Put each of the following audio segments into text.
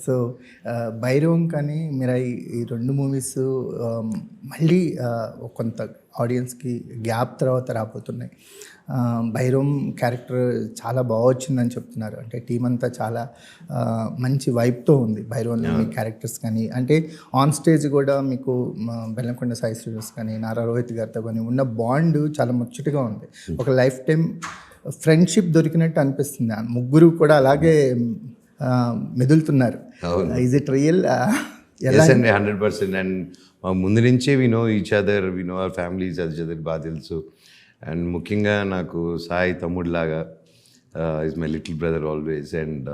So 'బైరోం' కానీ 'మిరాయి' ఈ 2 movies మళ్ళీ కొంత ఆడియన్స్‌కి గ్యాప్ తర్వాత రాబోతున్నాయి. 'బైరోం' క్యారెక్టర్ చాలా బాగా వచ్చిందని చెప్తున్నారు. అంటే టీమ్ అంతా చాలా మంచి వైబ్‌తో ఉంది 'బైరోంలో' మీ క్యారెక్టర్స్ కానీ, అంటే ఆన్ స్టేజ్ కూడా మీకు బెల్లంకొండ సాయి శ్రీనివాస్ కానీ, నారా రోహిత్ గారితో కానీ ఉన్న బాండ్ చాలా ముచ్చటగా ఉంది. ఒక లైఫ్ టైం ఫ్రెండ్షిప్ దొరికినట్టు అనిపిస్తుంది. ఆ ముగ్గురు కూడా అలాగే మెదులుతున్నారు. Is it real? ఎస్ అండి, 100%. అండ్ ముందు నుంచే we know each other, we know our families each other బాగా తెలుసు. అండ్ ముఖ్యంగా నాకు సాయి తమ్ముడిలాగా is my little brother always. And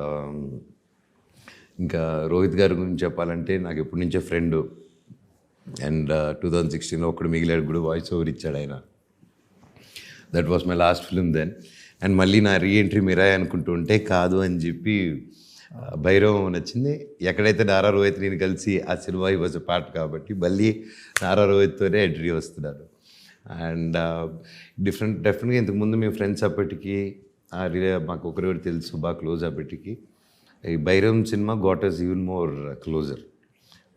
ఇంకా రోహిత్ గారి గురించి చెప్పాలంటే నాకు ఎప్పటి నుంచో ఫ్రెండ్. అండ్ 2016లో ఒక్కడు మిగిలాడు కూడా వాయిస్ ఓవర్ ఇచ్చాడు ఆయన. That was my last film then. And మళ్ళీ నా రీఎంట్రీ మిరాయి అనుకుంటూ ఉంటే కాదు అని చెప్పి 'బైరోం' నచ్చింది. ఎక్కడైతే నారా రోహిత్ నేను కలిసి ఆ సినిమా వాజ్ అ పార్ట్ కాబట్టి మళ్ళీ నారా రోహిత్తోనే ఎంట్రీ వస్తున్నాను. అండ్ డెఫినెట్గా ఇంతకుముందు మేము ఫ్రెండ్స్ అప్పటికి మాకు ఒకరివరు తెలుసు బాగా క్లోజ్ అప్పటికి. ఈ 'బైరోం' cinema got us even more closer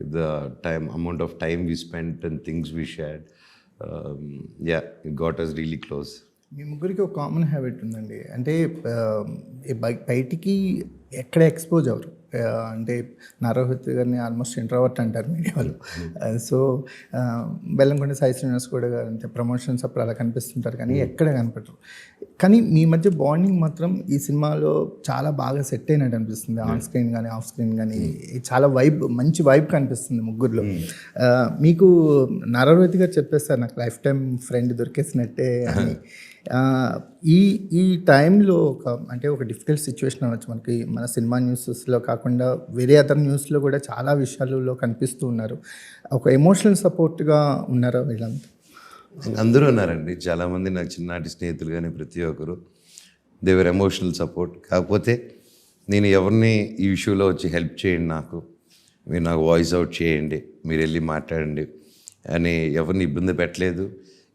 with the amount of time we spent and things we shared. It got us really close. మీ ముగ్గురికి ఒక కామన్ హ్యాబిట్ ఉందండి. అంటే బయటికి ఎక్కడ ఎక్స్పోజ్ అవ్వరు. అంటే నారారోహిత్ గారిని ఆల్మోస్ట్ ఇంట్రోవర్ట్ అంటారు మీడియా వాళ్ళు. సో బెల్లంకొండ సాయి శ్రీనివాస్ కూడా అంటే ప్రమోషన్స్ అప్పుడు అలా కనిపిస్తుంటారు కానీ ఎక్కడ కనపడరు. కానీ మీ మధ్య బాండింగ్ మాత్రం ఈ సినిమాలో చాలా బాగా సెట్ అయినట్టు అనిపిస్తుంది. ఆన్ స్క్రీన్ కానీ ఆఫ్ స్క్రీన్ కానీ చాలా మంచి వైబ్ కనిపిస్తుంది ముగ్గురులో. మీకు నారారోహిత్ గారు చెప్పేస్తారు నాకు లైఫ్ టైం ఫ్రెండ్ దొరికేసినట్టే అని. ఈ టైంలో ఒక డిఫికల్ట్ సిచ్యువేషన్ అవ్వచ్చు మనకి, మన సినిమా న్యూస్లో కాకుండా వేరే అదర్ న్యూస్లో కూడా చాలా విషయాలలో కనిపిస్తూ ఉన్నారు. ఒక ఎమోషనల్ సపోర్ట్గా ఉన్నారా వీళ్ళంతా? అందరూ ఉన్నారండి, చాలామంది నాకు చిన్ననాటి స్నేహితులు కానీ ప్రతి ఒక్కరు దేవర్ ఎమోషనల్ సపోర్ట్. కాకపోతే నేను ఎవరిని ఈ ఇష్యూలో వచ్చి హెల్ప్ చేయండి, మీరు నాకు వాయిస్ అవుట్ చేయండి, మీరు వెళ్ళి మాట్లాడండి అని ఎవరిని ఇబ్బంది పెట్టలేదు,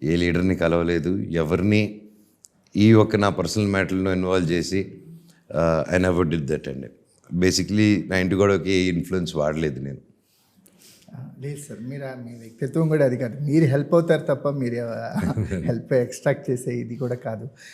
ఏ లీడర్ని కలవలేదు, ఎవరిని ఈ ఒక్క నా పర్సనల్ మ్యాటర్లో ఇన్వాల్వ్ చేసి ఐ నెవర్ డిడ్ దట్ అండి. బేసిక్లీ నా ఇంటి కూడా ఏ ఇన్ఫ్లుయెన్స్ వాడలేదు నేను. లేదు సార్, మీ వ్యక్తిత్వం కూడా అది కాదు. మీరు హెల్ప్ అవుతారు తప్ప మీరు హెల్ప్ ఎక్స్ట్రాక్ట్ చేసే ఇది కూడా కాదు.